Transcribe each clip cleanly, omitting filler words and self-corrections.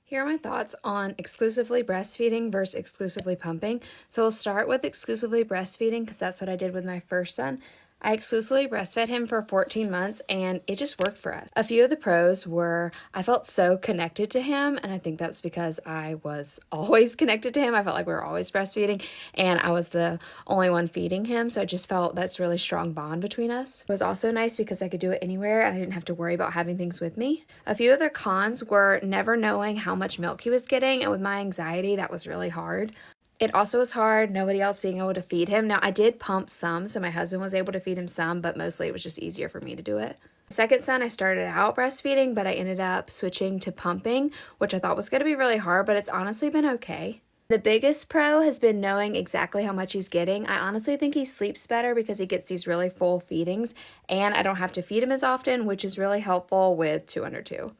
Here are my thoughts on exclusively breastfeeding versus exclusively pumping. So we'll start with exclusively breastfeeding because that's what I did with my first son. I exclusively breastfed him for 14 months and it just worked for us. A few of the pros were I felt so connected to him, and I think that's because I was always connected to him. I felt like we were always breastfeeding and I was the only one feeding him, so I just felt that's a really strong bond between us. It was also nice because I could do it anywhere and I didn't have to worry about having things with me. A few other cons were never knowing how much milk he was getting, and with my anxiety, that was really hard. It also was hard, nobody else being able to feed him. Now, I did pump some, so my husband was able to feed him some, but mostly it was just easier for me to do it. Second son, I started out breastfeeding, but I ended up switching to pumping, which I thought was going to be really hard, but it's honestly been okay. The biggest pro has been knowing exactly how much he's getting. I honestly think he sleeps better because he gets these really full feedings, and I don't have to feed him as often, which is really helpful with 2 under 2.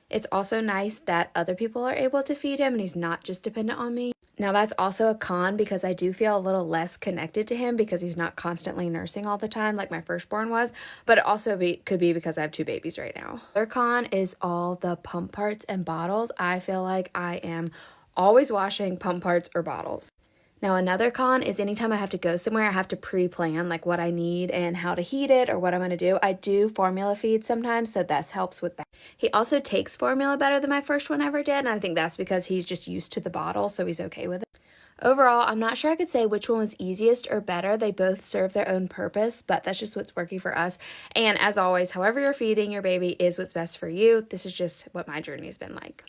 It's also nice that other people are able to feed him and he's not just dependent on me. Now, that's also a con because I do feel a little less connected to him because he's not constantly nursing all the time like my firstborn was, but it also could be because I have 2 babies right now. Other con is all the pump parts and bottles. I feel like I am always washing pump parts or bottles. Now, another con is anytime I have to go somewhere, I have to pre-plan like what I need and how to heat it or what I'm going to do. I do formula feed sometimes, so this helps with that. He also takes formula better than my first one ever did, and I think that's because he's just used to the bottle, so he's okay with it. Overall, I'm not sure I could say which one was easiest or better. They both serve their own purpose, but that's just what's working for us. And as always, however you're feeding your baby is what's best for you. This is just what my journey has been like.